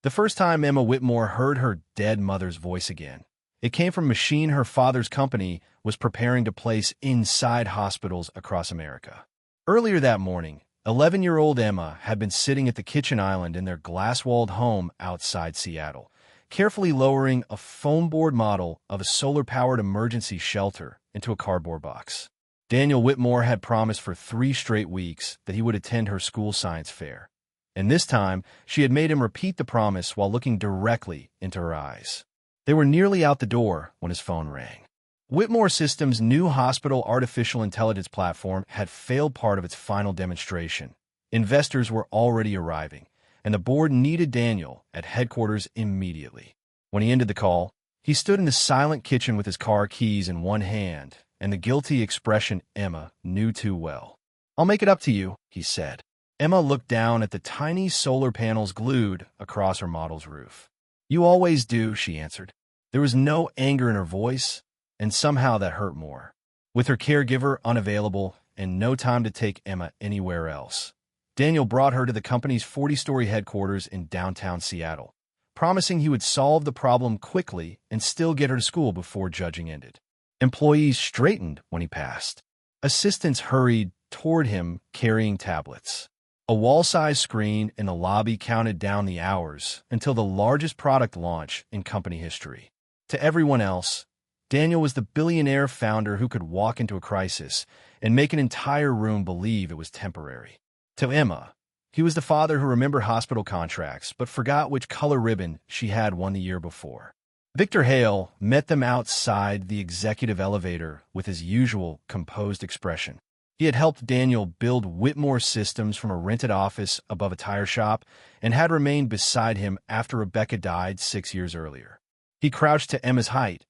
The first time Emma Whitmore heard her dead mother's voice again, it came from a machine her father's company was preparing to place inside hospitals across America. Earlier that morning, 11-year-old Emma had been sitting at the kitchen island in their glass-walled home outside Seattle, carefully lowering a foam board model of a solar-powered emergency shelter into a cardboard box. Daniel Whitmore had promised for 3 straight weeks that he would attend her school science fair, and this time she had made him repeat the promise while looking directly into her eyes. They were nearly out the door when his phone rang. Whitmore Systems' new hospital artificial intelligence platform had failed part of its final demonstration. Investors were already arriving, and the board needed Daniel at headquarters immediately. When he ended the call, he stood in the silent kitchen with his car keys in one hand and the guilty expression Emma knew too well. "I'll make it up to you," he said. Emma looked down at the tiny solar panels glued across her model's roof. "You always do," she answered. There was no anger in her voice, and somehow that hurt more. With her caregiver unavailable and no time to take Emma anywhere else, Daniel brought her to the company's 40-story headquarters in downtown Seattle, promising he would solve the problem quickly and still get her to school before judging ended. Employees straightened when he passed. Assistants hurried toward him carrying tablets. A wall-sized screen in the lobby counted down the hours until the largest product launch in company history. To everyone else, Daniel was the billionaire founder who could walk into a crisis and make an entire room believe it was temporary. To Emma, he was the father who remembered hospital contracts but forgot which color ribbon she had won the year before. Victor Hale met them outside the executive elevator with his usual composed expression. He had helped Daniel build Whitmore Systems from a rented office above a tire shop and had remained beside him after Rebecca died 6 years earlier. He crouched to Emma's height,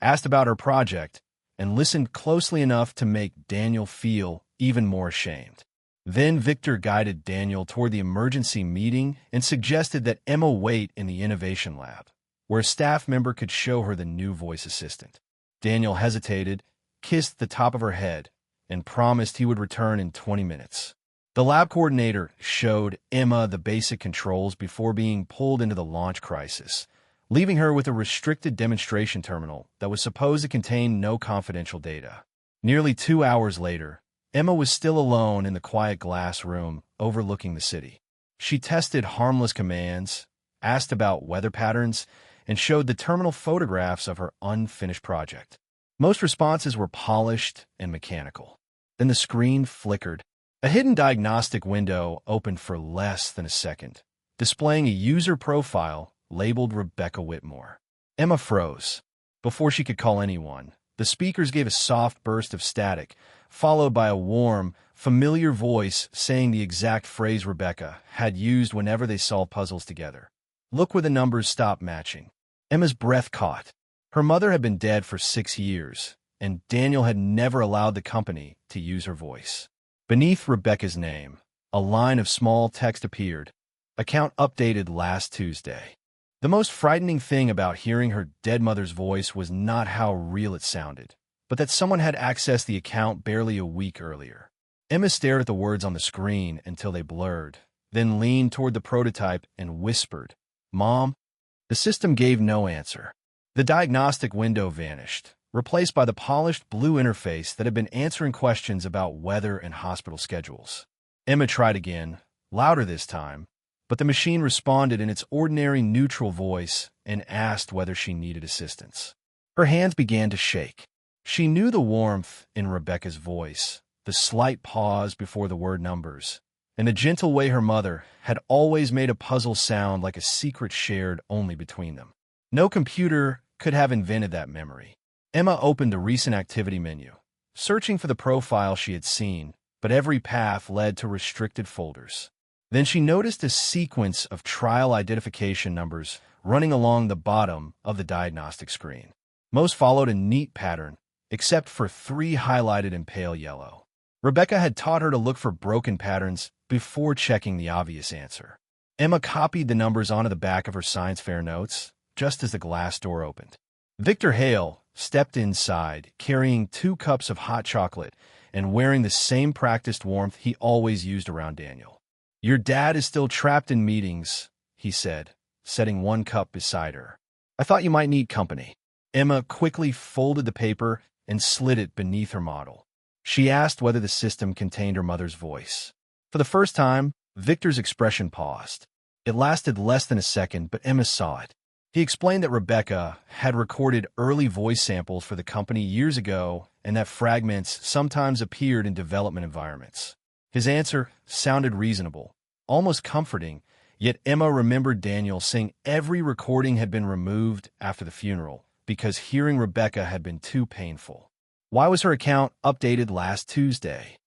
asked about her project, and listened closely enough to make Daniel feel even more ashamed. Then Victor guided Daniel toward the emergency meeting and suggested that Emma wait in the innovation lab, where a staff member could show her the new voice assistant. Daniel hesitated, kissed the top of her head, and promised he would return in 20 minutes. The lab coordinator showed Emma the basic controls before being pulled into the launch crisis, leaving her with a restricted demonstration terminal that was supposed to contain no confidential data. Nearly 2 hours later, Emma was still alone in the quiet glass room overlooking the city. She tested harmless commands, asked about weather patterns, and showed the terminal photographs of her unfinished project. Most responses were polished and mechanical. Then the screen flickered. A hidden diagnostic window opened for less than a second, displaying a user profile labeled Rebecca Whitmore. Emma froze. Before she could call anyone, the speakers gave a soft burst of static, followed by a warm, familiar voice saying the exact phrase Rebecca had used whenever they solved puzzles together. "Look where the numbers stop matching." Emma's breath caught. Her mother had been dead for 6 years, and Daniel had never allowed the company to use her voice. Beneath Rebecca's name, a line of small text appeared. "Account updated last Tuesday." The most frightening thing about hearing her dead mother's voice was not how real it sounded, but that someone had accessed the account barely a week earlier. Emma stared at the words on the screen until they blurred, then leaned toward the prototype and whispered, "Mom?" The system gave no answer. The diagnostic window vanished, replaced by the polished blue interface that had been answering questions about weather and hospital schedules. Emma tried again, louder this time, but the machine responded in its ordinary neutral voice and asked whether she needed assistance. Her hands began to shake. She knew the warmth in Rebecca's voice, the slight pause before the word numbers, and the gentle way her mother had always made a puzzle sound like a secret shared only between them. No computer could have invented that memory. Emma opened the recent activity menu, searching for the profile she had seen, but every path led to restricted folders. Then she noticed a sequence of trial identification numbers running along the bottom of the diagnostic screen. Most followed a neat pattern, except for 3 highlighted in pale yellow. Rebecca had taught her to look for broken patterns before checking the obvious answer. Emma copied the numbers onto the back of her science fair notes just as the glass door opened. Victor Hale stepped inside, carrying 2 cups of hot chocolate and wearing the same practiced warmth he always used around Daniel. "Your dad is still trapped in meetings," he said, setting one cup beside her. "I thought you might need company." Emma quickly folded the paper and slid it beneath her model. She asked whether the system contained her mother's voice. For the first time, Victor's expression paused. It lasted less than a second, but Emma saw it. He explained that Rebecca had recorded early voice samples for the company years ago and that fragments sometimes appeared in development environments. His answer sounded reasonable, almost comforting, yet Emma remembered Daniel saying every recording had been removed after the funeral because hearing Rebecca had been too painful. Why was her account updated last Tuesday?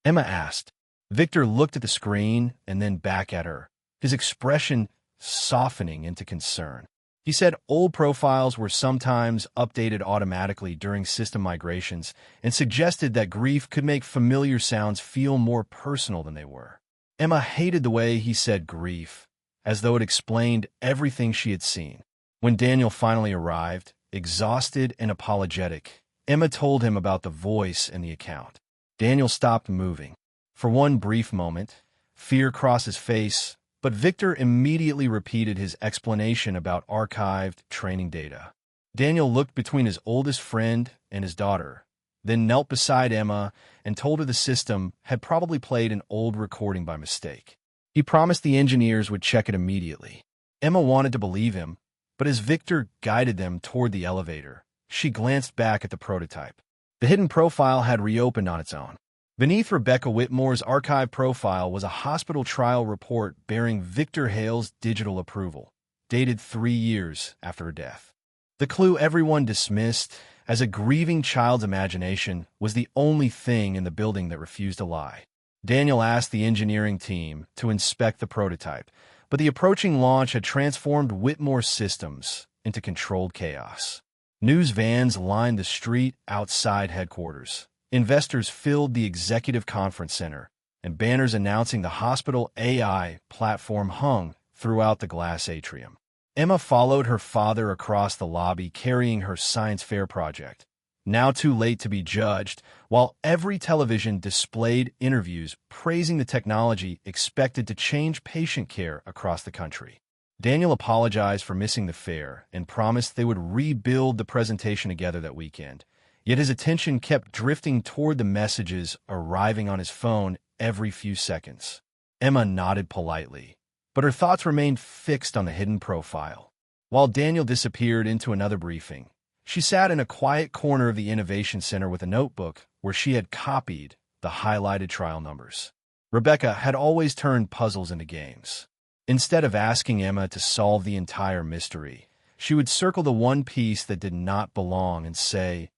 Emma asked. Victor looked at the screen and then back at her, his expression softening into concern. He said old profiles were sometimes updated automatically during system migrations and suggested that grief could make familiar sounds feel more personal than they were. Emma hated the way he said grief, as though it explained everything she had seen. When Daniel finally arrived, exhausted and apologetic, Emma told him about the voice and the account. Daniel stopped moving. For one brief moment, fear crossed his face, but Victor immediately repeated his explanation about archived training data. Daniel looked between his oldest friend and his daughter, then knelt beside Emma and told her the system had probably played an old recording by mistake. He promised the engineers would check it immediately. Emma wanted to believe him, but as Victor guided them toward the elevator, she glanced back at the prototype. The hidden profile had reopened on its own. Beneath Rebecca Whitmore's archive profile was a hospital trial report bearing Victor Hale's digital approval, dated 3 years after her death. The clue everyone dismissed as a grieving child's imagination was the only thing in the building that refused to lie. Daniel asked the engineering team to inspect the prototype, but the approaching launch had transformed Whitmore's systems into controlled chaos. News vans lined the street outside headquarters. Investors filled the executive conference center, and banners announcing the hospital AI platform hung throughout the glass atrium. Emma followed her father across the lobby carrying her science fair project, now too late to be judged, while every television displayed interviews praising the technology expected to change patient care across the country. Daniel apologized for missing the fair and promised they would rebuild the presentation together that weekend. Yet his attention kept drifting toward the messages arriving on his phone every few seconds. Emma nodded politely, but her thoughts remained fixed on the hidden profile. While Daniel disappeared into another briefing, she sat in a quiet corner of the Innovation Center with a notebook where she had copied the highlighted trial numbers. Rebecca had always turned puzzles into games. Instead of asking Emma to solve the entire mystery, she would circle the one piece that did not belong and say,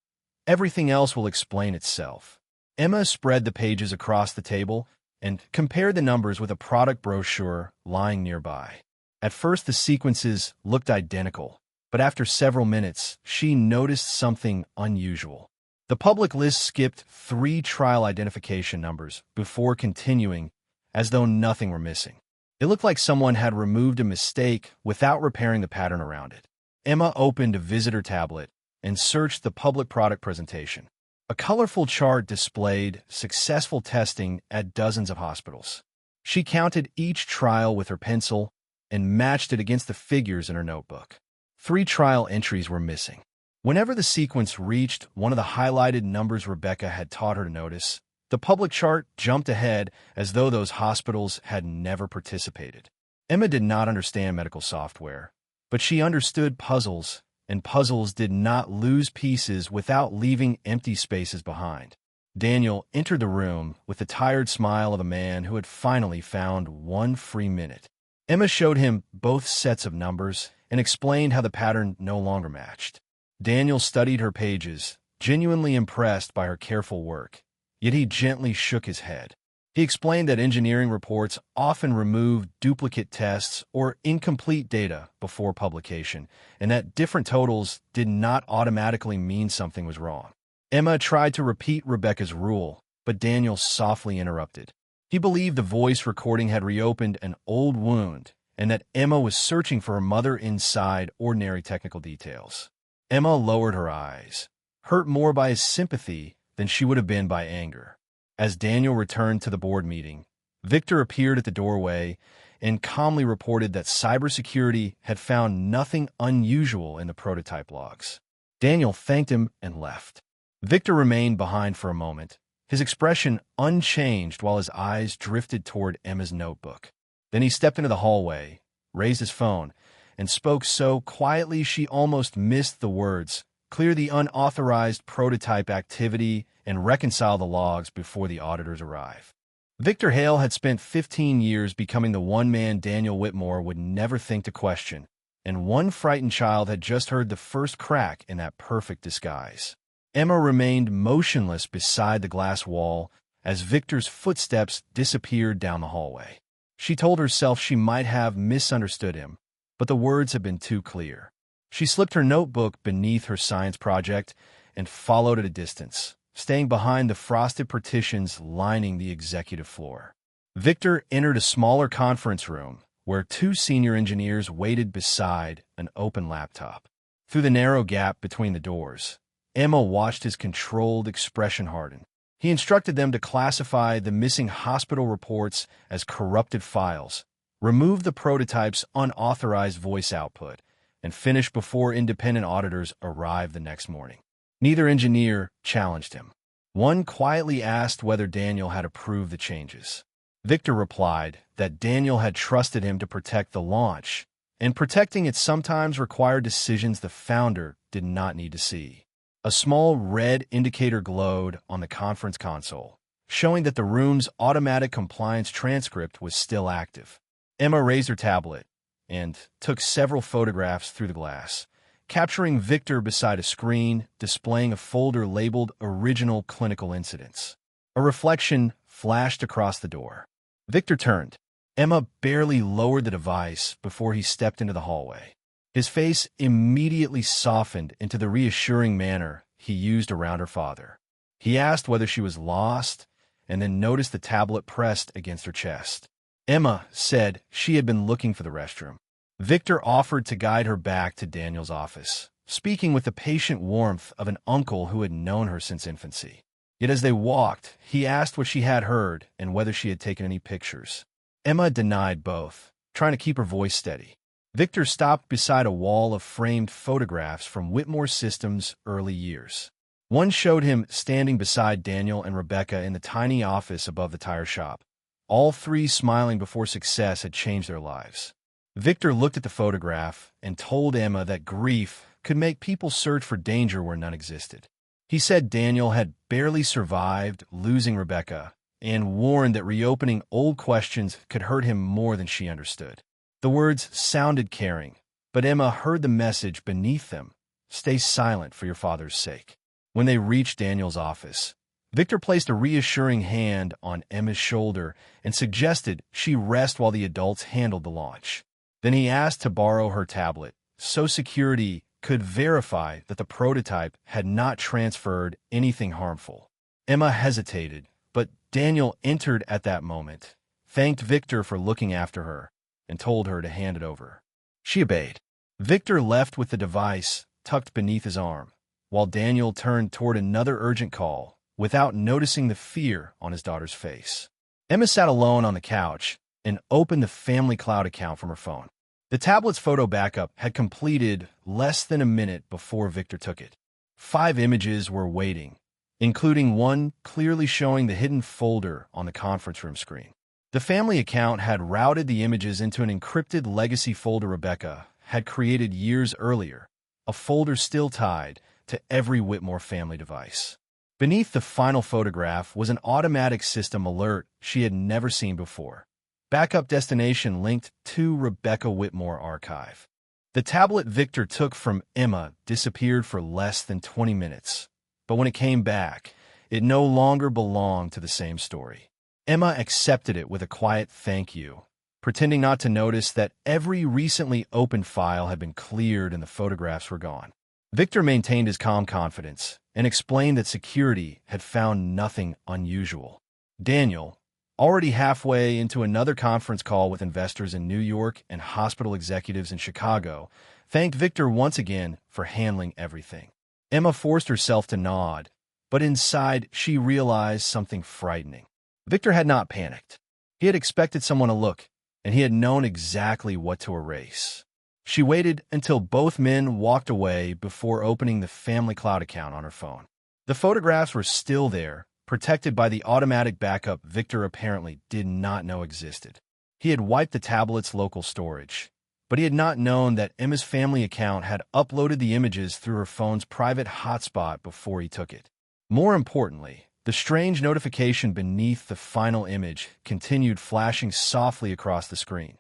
"Everything else will explain itself." Emma spread the pages across the table and compared the numbers with a product brochure lying nearby. At first, the sequences looked identical, but after several minutes, she noticed something unusual. The public list skipped 3 trial identification numbers before continuing, as though nothing were missing. It looked like someone had removed a mistake without repairing the pattern around it. Emma opened a visitor tablet and searched the public product presentation. A colorful chart displayed successful testing at dozens of hospitals. She counted each trial with her pencil and matched it against the figures in her notebook. 3 trial entries were missing. Whenever the sequence reached one of the highlighted numbers Rebecca had taught her to notice, the public chart jumped ahead as though those hospitals had never participated. Emma did not understand medical software, but she understood puzzles, and puzzles did not lose pieces without leaving empty spaces behind. Daniel entered the room with the tired smile of a man who had finally found one free minute. Emma showed him both sets of numbers and explained how the pattern no longer matched. Daniel studied her pages, genuinely impressed by her careful work, yet he gently shook his head. He explained that engineering reports often remove duplicate tests or incomplete data before publication, and that different totals did not automatically mean something was wrong. Emma tried to repeat Rebecca's rule, but Daniel softly interrupted. He believed the voice recording had reopened an old wound, and that Emma was searching for her mother inside ordinary technical details. Emma lowered her eyes, hurt more by his sympathy than she would have been by anger. As Daniel returned to the board meeting, Victor appeared at the doorway, and calmly reported that cybersecurity had found nothing unusual in the prototype logs. Daniel thanked him and left. Victor remained behind for a moment, his expression unchanged while his eyes drifted toward Emma's notebook. Then he stepped into the hallway, raised his phone, and spoke so quietly she almost missed the words, "Clear the unauthorized prototype activity and reconcile the logs before the auditors arrive." Victor Hale had spent 15 years becoming the one man Daniel Whitmore would never think to question, and one frightened child had just heard the first crack in that perfect disguise. Emma remained motionless beside the glass wall as Victor's footsteps disappeared down the hallway. She told herself she might have misunderstood him, but the words had been too clear. She slipped her notebook beneath her science project and followed at a distance, staying behind the frosted partitions lining the executive floor. Victor entered a smaller conference room where two senior engineers waited beside an open laptop. Through the narrow gap between the doors, Emma watched his controlled expression harden. He instructed them to classify the missing hospital reports as corrupted files, remove the prototype's unauthorized voice output, and finish before independent auditors arrived the next morning. Neither engineer challenged him. One quietly asked whether Daniel had approved the changes. Victor replied that Daniel had trusted him to protect the launch, and protecting it sometimes required decisions the founder did not need to see. A small red indicator glowed on the conference console, showing that the room's automatic compliance transcript was still active. Emma raised her tablet and took several photographs through the glass, capturing Victor beside a screen displaying a folder labeled Original Clinical Incidents. A reflection flashed across the door. Victor turned. Emma barely lowered the device before he stepped into the hallway. His face immediately softened into the reassuring manner he used around her father. He asked whether she was lost, and then noticed the tablet pressed against her chest. Emma said she had been looking for the restroom. Victor offered to guide her back to Daniel's office, speaking with the patient warmth of an uncle who had known her since infancy. Yet as they walked, he asked what she had heard and whether she had taken any pictures. Emma denied both, trying to keep her voice steady. Victor stopped beside a wall of framed photographs from Whitmore Systems' early years. One showed him standing beside Daniel and Rebecca in the tiny office above the tire shop, all three smiling before success had changed their lives. Victor looked at the photograph and told Emma that grief could make people search for danger where none existed. He said Daniel had barely survived losing Rebecca and warned that reopening old questions could hurt him more than she understood. The words sounded caring, but Emma heard the message beneath them: stay silent for your father's sake. When they reached Daniel's office, Victor placed a reassuring hand on Emma's shoulder and suggested she rest while the adults handled the launch. Then he asked to borrow her tablet so security could verify that the prototype had not transferred anything harmful. Emma hesitated, but Daniel entered at that moment, thanked Victor for looking after her, and told her to hand it over. She obeyed. Victor left with the device tucked beneath his arm, while Daniel turned toward another urgent call without noticing the fear on his daughter's face. Emma sat alone on the couch and opened the family cloud account from her phone. The tablet's photo backup had completed less than a minute before Victor took it. 5 images were waiting, including one clearly showing the hidden folder on the conference room screen. The family account had routed the images into an encrypted legacy folder Rebecca had created years earlier, a folder still tied to every Whitmore family device. Beneath the final photograph was an automatic system alert she had never seen before. Backup destination linked to Rebecca Whitmore archive. The tablet Victor took from Emma disappeared for less than 20 minutes, but when it came back, it no longer belonged to the same story. Emma accepted it with a quiet thank you, pretending not to notice that every recently opened file had been cleared and the photographs were gone. Victor maintained his calm confidence and explained that security had found nothing unusual. Daniel, already halfway into another conference call with investors in New York and hospital executives in Chicago, thanked Victor once again for handling everything. Emma forced herself to nod, but inside she realized something frightening. Victor had not panicked. He had expected someone to look, and he had known exactly what to erase. She waited until both men walked away before opening the family cloud account on her phone. The photographs were still there, protected by the automatic backup Victor apparently did not know existed. He had wiped the tablet's local storage, but he had not known that Emma's family account had uploaded the images through her phone's private hotspot before he took it. More importantly, the strange notification beneath the final image continued flashing softly across the screen.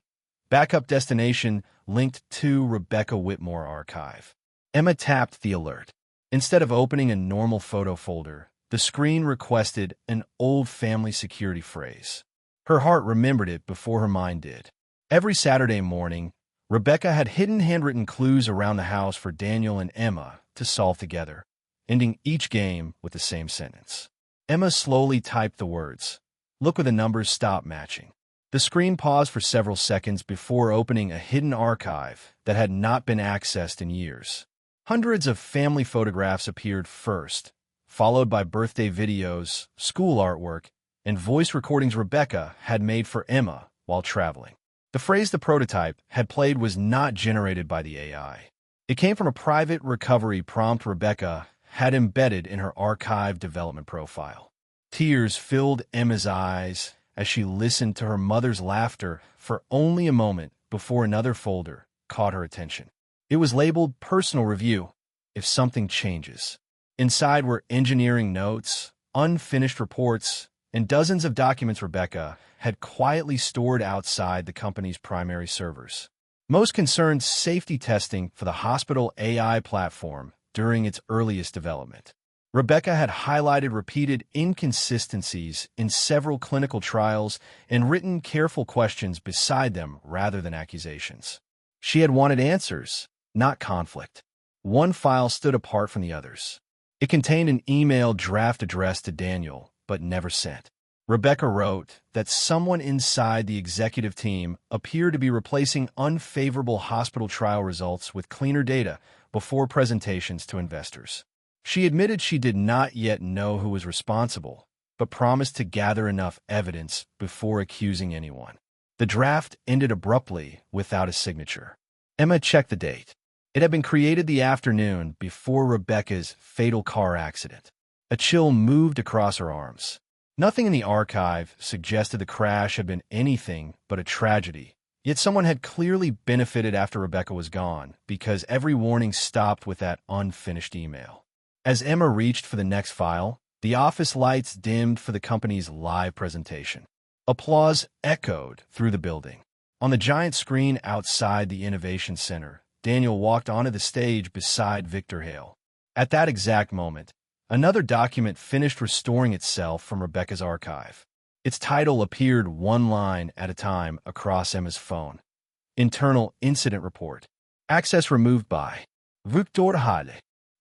Backup destination linked to Rebecca Whitmore archive. Emma tapped the alert. Instead of opening a normal photo folder, the screen requested an old family security phrase. Her heart remembered it before her mind did. Every Saturday morning, Rebecca had hidden handwritten clues around the house for Daniel and Emma to solve together, ending each game with the same sentence. Emma slowly typed the words. Look where the numbers stop matching. The screen paused for several seconds before opening a hidden archive that had not been accessed in years. Hundreds of family photographs appeared first, followed by birthday videos, school artwork, and voice recordings Rebecca had made for Emma while traveling. The phrase the prototype had played was not generated by the AI. It came from a private recovery prompt Rebecca had embedded in her archive development profile. Tears filled Emma's eyes as she listened to her mother's laughter for only a moment before another folder caught her attention. It was labeled Personal Review, If Something Changes. Inside were engineering notes, unfinished reports, and dozens of documents Rebecca had quietly stored outside the company's primary servers. Most concerned safety testing for the hospital AI platform during its earliest development. Rebecca had highlighted repeated inconsistencies in several clinical trials and written careful questions beside them rather than accusations. She had wanted answers, not conflict. One file stood apart from the others. It contained an email draft addressed to Daniel, but never sent. Rebecca wrote that someone inside the executive team appeared to be replacing unfavorable hospital trial results with cleaner data before presentations to investors. She admitted she did not yet know who was responsible, but promised to gather enough evidence before accusing anyone. The draft ended abruptly without a signature. Emma checked the date. It had been created the afternoon before Rebecca's fatal car accident. A chill moved across her arms. Nothing in the archive suggested the crash had been anything but a tragedy, yet someone had clearly benefited after Rebecca was gone, because every warning stopped with that unfinished email. As Emma reached for the next file, the office lights dimmed for the company's live presentation. Applause echoed through the building. On the giant screen outside the Innovation Center, Daniel walked onto the stage beside Victor Hale. At that exact moment, another document finished restoring itself from Rebecca's archive. Its title appeared one line at a time across Emma's phone. Internal Incident Report. Access removed by Victor Hale.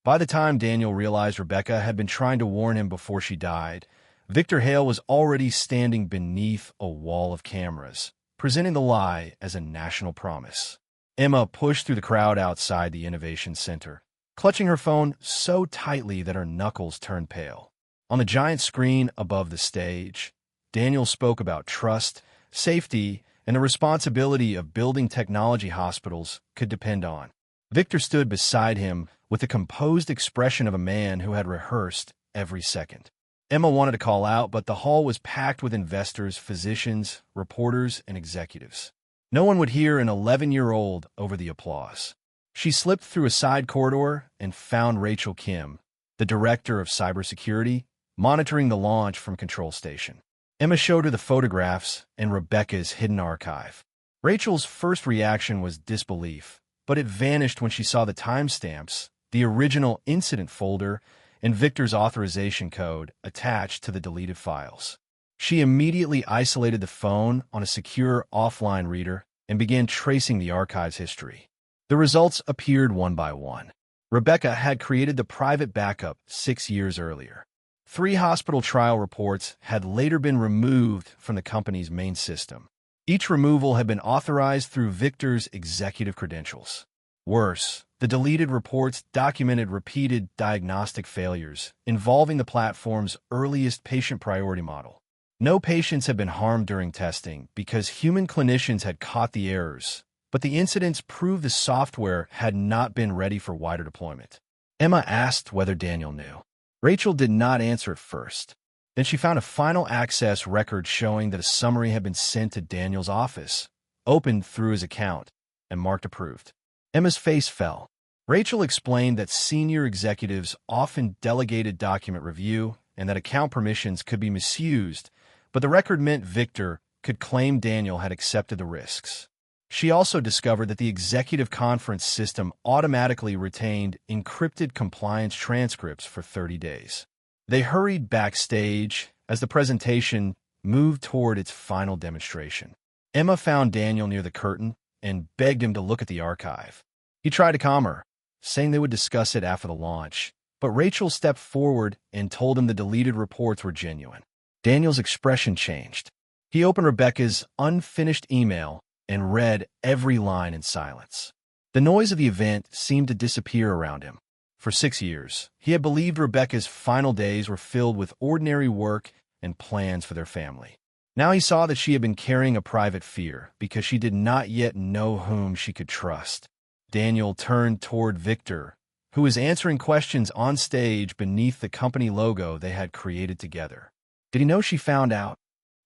By the time Daniel realized Rebecca had been trying to warn him before she died, Victor Hale was already standing beneath a wall of cameras, presenting the lie as a national promise. Emma pushed through the crowd outside the Innovation Center, clutching her phone so tightly that her knuckles turned pale. On the giant screen above the stage, Daniel spoke about trust, safety, and the responsibility of building technology hospitals could depend on. Victor stood beside him with the composed expression of a man who had rehearsed every second. Emma wanted to call out, but the hall was packed with investors, physicians, reporters, and executives. No one would hear an 11-year-old over the applause. She slipped through a side corridor and found Rachel Kim, the director of cybersecurity, monitoring the launch from Control Station. Emma showed her the photographs and Rebecca's hidden archive. Rachel's first reaction was disbelief, but it vanished when she saw the timestamps, the original incident folder, and Victor's authorization code attached to the deleted files. She immediately isolated the phone on a secure offline reader and began tracing the archive's history. The results appeared one by one. Rebecca had created the private backup 6 years earlier. 3 hospital trial reports had later been removed from the company's main system. Each removal had been authorized through Victor's executive credentials. Worse, the deleted reports documented repeated diagnostic failures involving the platform's earliest patient priority model. No patients had been harmed during testing because human clinicians had caught the errors, but the incidents proved the software had not been ready for wider deployment. Emma asked whether Daniel knew. Rachel did not answer at first. Then she found a final access record showing that a summary had been sent to Daniel's office, opened through his account, and marked approved. Emma's face fell. Rachel explained that senior executives often delegated document review and that account permissions could be misused, but the record meant Victor could claim Daniel had accepted the risks. She also discovered that the executive conference system automatically retained encrypted compliance transcripts for 30 days. They hurried backstage as the presentation moved toward its final demonstration. Emma found Daniel near the curtain and begged him to look at the archive. He tried to calm her, saying they would discuss it after the launch, but Rachel stepped forward and told him the deleted reports were genuine. Daniel's expression changed. He opened Rebecca's unfinished email and read every line in silence. The noise of the event seemed to disappear around him. For 6 years, he had believed Rebecca's final days were filled with ordinary work and plans for their family. Now he saw that she had been carrying a private fear because she did not yet know whom she could trust. Daniel turned toward Victor, who was answering questions on stage beneath the company logo they had created together. Did he know she found out?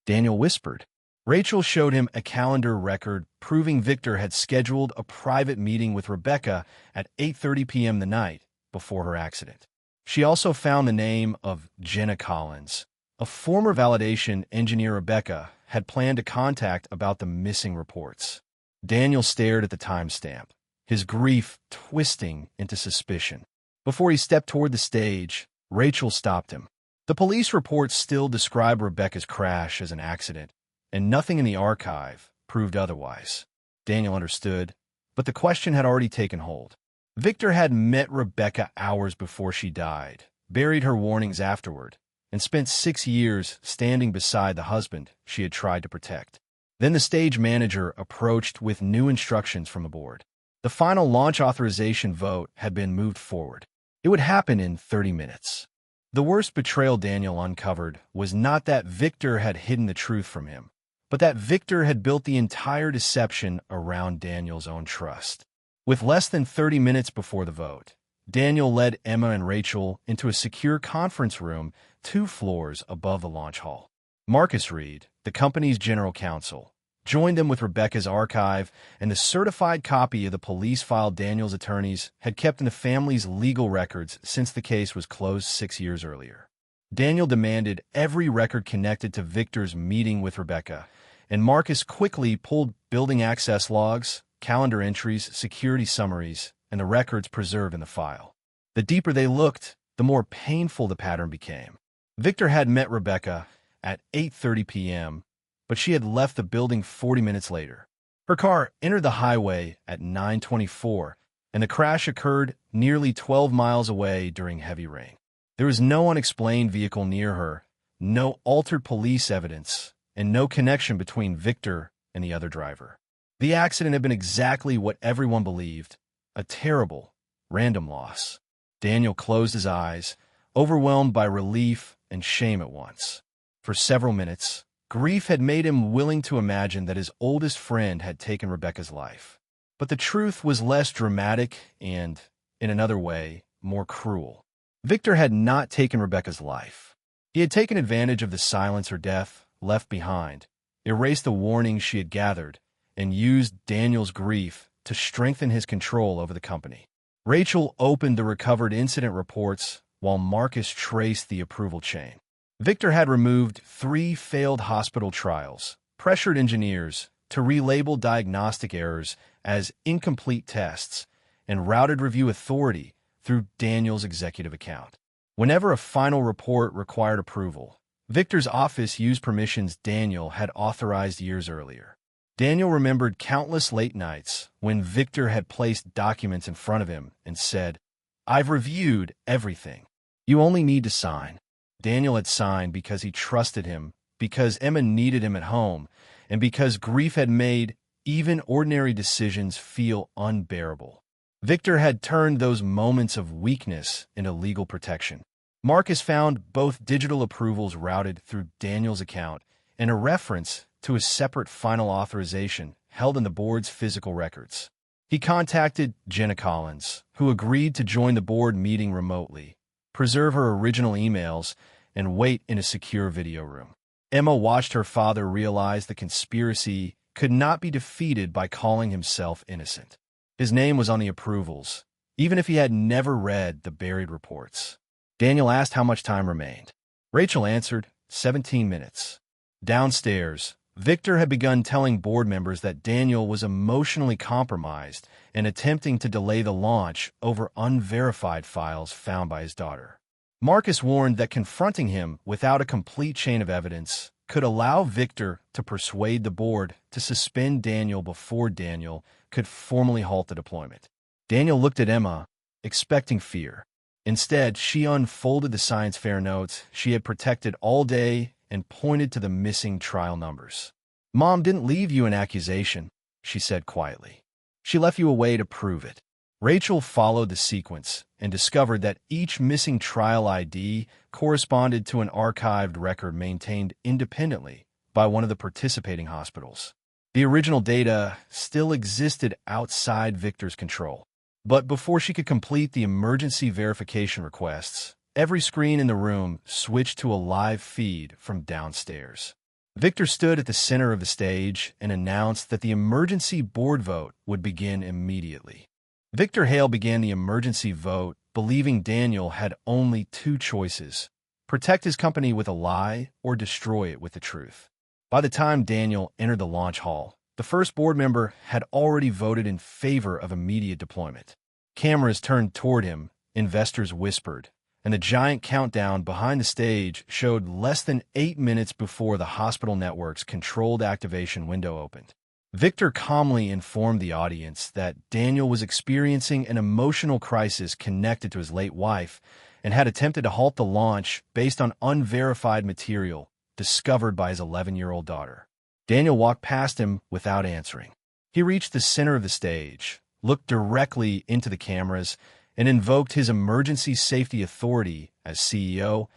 Daniel whispered. Rachel showed him a calendar record proving Victor had scheduled a private meeting with Rebecca at 8:30 p.m. the night before her accident. She also found the name of Jenna Collins, a former validation engineer Rebecca had planned to contact about the missing reports. Daniel stared at the timestamp, his grief twisting into suspicion. Before he stepped toward the stage, Rachel stopped him. The police reports still describe Rebecca's crash as an accident, and nothing in the archive proved otherwise. Daniel understood, but the question had already taken hold. Victor had met Rebecca hours before she died, buried her warnings afterward, and spent 6 years standing beside the husband she had tried to protect. Then the stage manager approached with new instructions from the board. The final launch authorization vote had been moved forward. It would happen in 30 minutes. The worst betrayal Daniel uncovered was not that Victor had hidden the truth from him, but that Victor had built the entire deception around Daniel's own trust. With less than 30 minutes before the vote, Daniel led Emma and Rachel into a secure conference room 2 floors above the launch hall. Marcus Reed, the company's general counsel, joined them with Rebecca's archive and the certified copy of the police file Daniel's attorneys had kept in the family's legal records since the case was closed 6 years earlier. Daniel demanded every record connected to Victor's meeting with Rebecca, and Marcus quickly pulled building access logs, calendar entries, security summaries, and the records preserved in the file. The deeper they looked, the more painful the pattern became. Victor had met Rebecca at 8:30 p.m., but she had left the building 40 minutes later. Her car entered the highway at 9:24, and the crash occurred nearly 12 miles away during heavy rain. There was no unexplained vehicle near her, no altered police evidence, and no connection between Victor and the other driver. The accident had been exactly what everyone believed, a terrible, random loss. Daniel closed his eyes, overwhelmed by relief and shame at once. For several minutes, grief had made him willing to imagine that his oldest friend had taken Rebecca's life. But the truth was less dramatic and, in another way, more cruel. Victor had not taken Rebecca's life. He had taken advantage of the silence her death left behind, erased the warnings she had gathered, and used Daniel's grief to strengthen his control over the company. Rachel opened the recovered incident reports while Marcus traced the approval chain. Victor had removed 3 failed hospital trials, pressured engineers to relabel diagnostic errors as incomplete tests, and routed review authority through Daniel's executive account. Whenever a final report required approval, Victor's office used permissions Daniel had authorized years earlier. Daniel remembered countless late nights when Victor had placed documents in front of him and said, "I've reviewed everything. You only need to sign." Daniel had signed because he trusted him, because Emma needed him at home, and because grief had made even ordinary decisions feel unbearable. Victor had turned those moments of weakness into legal protection. Marcus found both digital approvals routed through Daniel's account and a reference to a separate final authorization held in the board's physical records. He contacted Jenna Collins, who agreed to join the board meeting remotely, preserve her original emails, and wait in a secure video room. Emma watched her father realize the conspiracy could not be defeated by calling himself innocent. His name was on the approvals, even if he had never read the buried reports. Daniel asked how much time remained. Rachel answered, 17 minutes. Downstairs, Victor had begun telling board members that Daniel was emotionally compromised and attempting to delay the launch over unverified files found by his daughter. Marcus warned that confronting him without a complete chain of evidence could allow Victor to persuade the board to suspend Daniel before Daniel could formally halt the deployment. Daniel looked at Emma, expecting fear. Instead, she unfolded the science fair notes she had protected all day and pointed to the missing trial numbers. "Mom didn't leave you an accusation," she said quietly. "She left you a way to prove it." Rachel followed the sequence and discovered that each missing trial ID corresponded to an archived record maintained independently by one of the participating hospitals. The original data still existed outside Victor's control. But before she could complete the emergency verification requests, every screen in the room switched to a live feed from downstairs. Victor stood at the center of the stage and announced that the emergency board vote would begin immediately. Victor Hale began the emergency vote, believing Daniel had only two choices: protect his company with a lie or destroy it with the truth. By the time Daniel entered the launch hall, the first board member had already voted in favor of immediate deployment. Cameras turned toward him, investors whispered, and the giant countdown behind the stage showed less than 8 minutes before the hospital network's controlled activation window opened. Victor calmly informed the audience that Daniel was experiencing an emotional crisis connected to his late wife and had attempted to halt the launch based on unverified material discovered by his 11-year-old daughter. Daniel walked past him without answering. He reached the center of the stage, looked directly into the cameras, and invoked his emergency safety authority as CEO,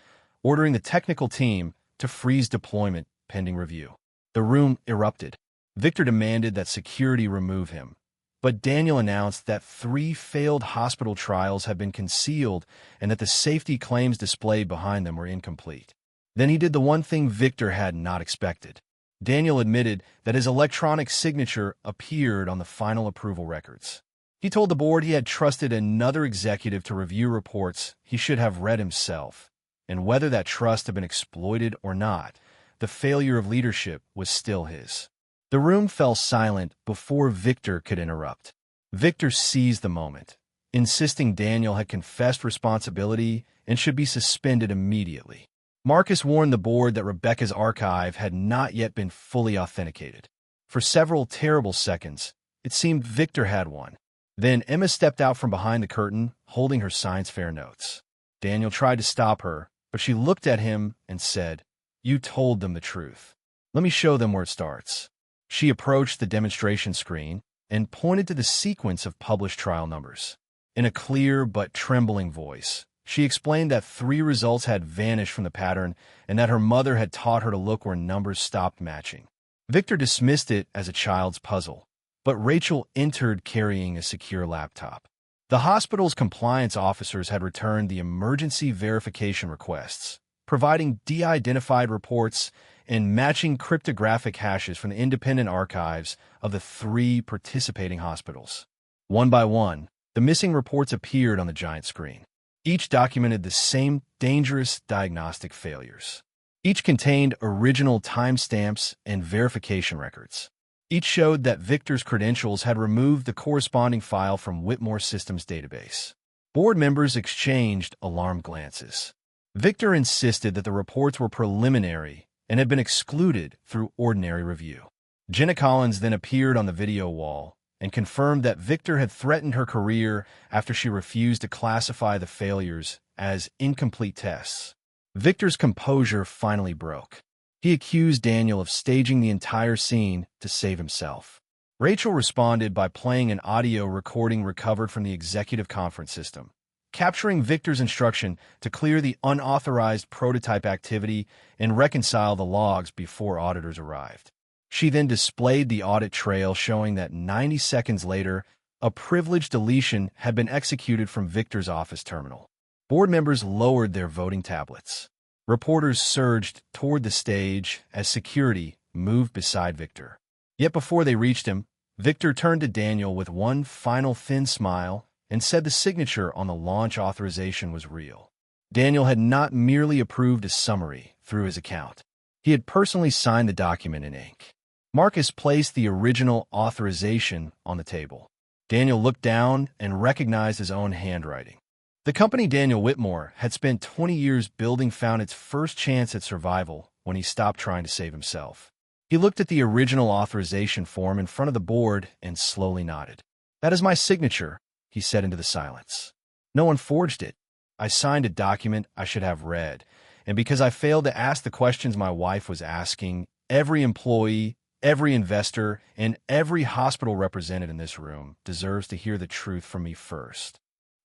ordering the technical team to freeze deployment pending review. The room erupted. Victor demanded that security remove him, but Daniel announced that 3 failed hospital trials had been concealed and that the safety claims displayed behind them were incomplete. Then he did the one thing Victor had not expected. Daniel admitted that his electronic signature appeared on the final approval records. He told the board he had trusted another executive to review reports he should have read himself, and whether that trust had been exploited or not, the failure of leadership was still his. The room fell silent before Victor could interrupt. Victor seized the moment, insisting Daniel had confessed responsibility and should be suspended immediately. Marcus warned the board that Rebecca's archive had not yet been fully authenticated. For several terrible seconds, it seemed Victor had won. Then Emma stepped out from behind the curtain, holding her science fair notes. Daniel tried to stop her, but she looked at him and said, "You told them the truth. Let me show them where it starts." She approached the demonstration screen and pointed to the sequence of published trial numbers. In a clear but trembling voice, she explained that 3 results had vanished from the pattern and that her mother had taught her to look where numbers stopped matching. Victor dismissed it as a child's puzzle, but Rachel entered carrying a secure laptop. The hospital's compliance officers had returned the emergency verification requests, providing de-identified reports and matching cryptographic hashes from the independent archives of the 3 participating hospitals. One by one, the missing reports appeared on the giant screen. Each documented the same dangerous diagnostic failures. Each contained original timestamps and verification records. Each showed that Victor's credentials had removed the corresponding file from Whitmore Systems' database. Board members exchanged alarmed glances. Victor insisted that the reports were preliminary and had been excluded through ordinary review. Jenna Collins then appeared on the video wall and confirmed that Victor had threatened her career after she refused to classify the failures as incomplete tests. Victor's composure finally broke. He accused Daniel of staging the entire scene to save himself. Rachel responded by playing an audio recording recovered from the executive conference system, capturing Victor's instruction to clear the unauthorized prototype activity and reconcile the logs before auditors arrived. She then displayed the audit trail showing that 90 seconds later, a privileged deletion had been executed from Victor's office terminal. Board members lowered their voting tablets. Reporters surged toward the stage as security moved beside Victor. Yet before they reached him, Victor turned to Daniel with one final thin smile and said the signature on the launch authorization was real. Daniel had not merely approved a summary through his account. He had personally signed the document in ink. Marcus placed the original authorization on the table. Daniel looked down and recognized his own handwriting. The company Daniel Whitmore had spent 20 years building found its first chance at survival when he stopped trying to save himself. He looked at the original authorization form in front of the board and slowly nodded. "That is my signature," he said into the silence. "No one forged it. I signed a document I should have read, and because I failed to ask the questions my wife was asking, every employee, every investor, and every hospital represented in this room deserves to hear the truth from me first."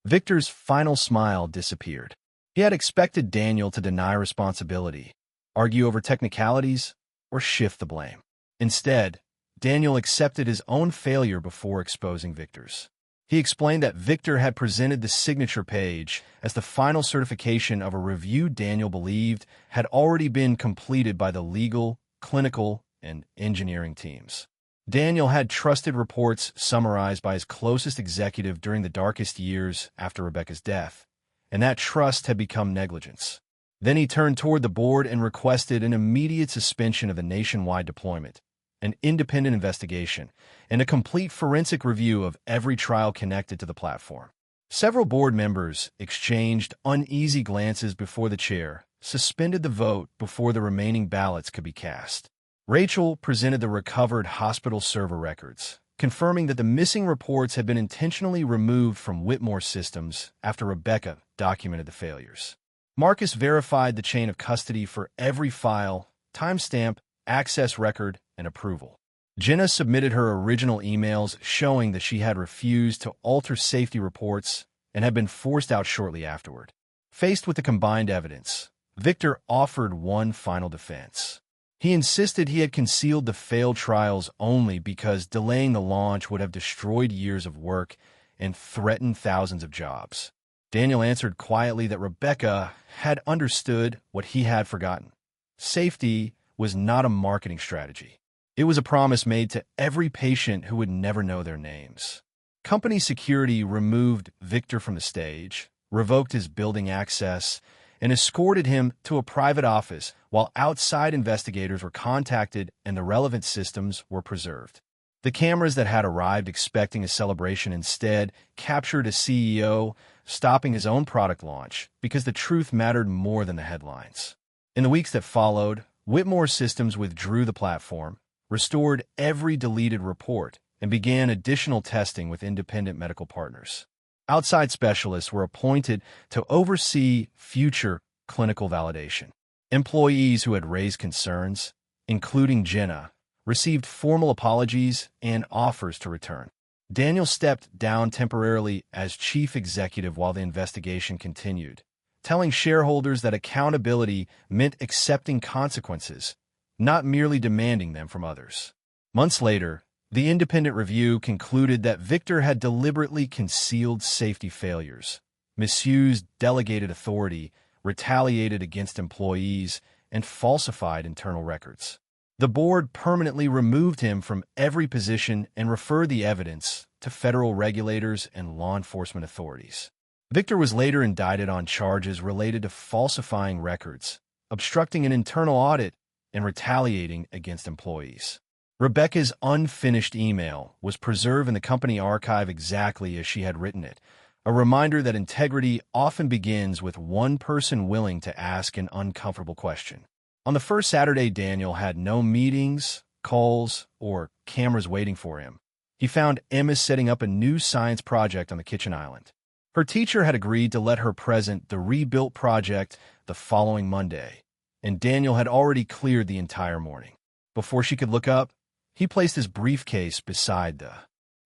Victor's final smile disappeared. He had expected Daniel to deny responsibility, argue over technicalities, or shift the blame. Instead, Daniel accepted his own failure before exposing Victor's. He explained that Victor had presented the signature page as the final certification of a review Daniel believed had already been completed by the legal, clinical, and engineering teams. Daniel had trusted reports summarized by his closest executive during the darkest years after Rebecca's death, and that trust had become negligence. Then he turned toward the board and requested an immediate suspension of the nationwide deployment, an independent investigation, and a complete forensic review of every trial connected to the platform. Several board members exchanged uneasy glances before the chair suspended the vote before the remaining ballots could be cast. Rachel presented the recovered hospital server records, confirming that the missing reports had been intentionally removed from Whitmore systems after Rebecca documented the failures. Marcus verified the chain of custody for every file, timestamp, access record, and approval. Jenna submitted her original emails showing that she had refused to alter safety reports and had been forced out shortly afterward. Faced with the combined evidence, Victor offered one final defense. He insisted he had concealed the failed trials only because delaying the launch would have destroyed years of work and threatened thousands of jobs. Daniel answered quietly that Rebecca had understood what he had forgotten. Safety was not a marketing strategy. It was a promise made to every patient who would never know their names. Company security removed Victor from the stage, revoked his building access, and escorted him to a private office while outside investigators were contacted and the relevant systems were preserved. The cameras that had arrived expecting a celebration instead captured a CEO stopping his own product launch because the truth mattered more than the headlines. In the weeks that followed, Whitmore Systems withdrew the platform, restored every deleted report, and began additional testing with independent medical partners. Outside specialists were appointed to oversee future clinical validation. Employees who had raised concerns, including Jenna, received formal apologies and offers to return. Daniel stepped down temporarily as chief executive while the investigation continued, telling shareholders that accountability meant accepting consequences, not merely demanding them from others. Months later, the independent review concluded that Victor had deliberately concealed safety failures, misused delegated authority, retaliated against employees, and falsified internal records. The board permanently removed him from every position and referred the evidence to federal regulators and law enforcement authorities. Victor was later indicted on charges related to falsifying records, obstructing an internal audit, and retaliating against employees. Rebecca's unfinished email was preserved in the company archive exactly as she had written it, a reminder that integrity often begins with one person willing to ask an uncomfortable question. On the first Saturday, Daniel had no meetings, calls, or cameras waiting for him. He found Emma setting up a new science project on the kitchen island. Her teacher had agreed to let her present the rebuilt project the following Monday, and Daniel had already cleared the entire morning. Before she could look up, he placed his briefcase beside the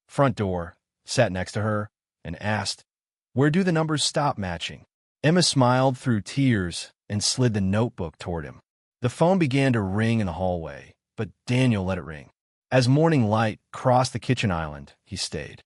front door, sat next to her, and asked, Where do the numbers stop matching? Emma smiled through tears and slid the notebook toward him. The phone began to ring in the hallway, but Daniel let it ring. As morning light crossed the kitchen island, he stayed.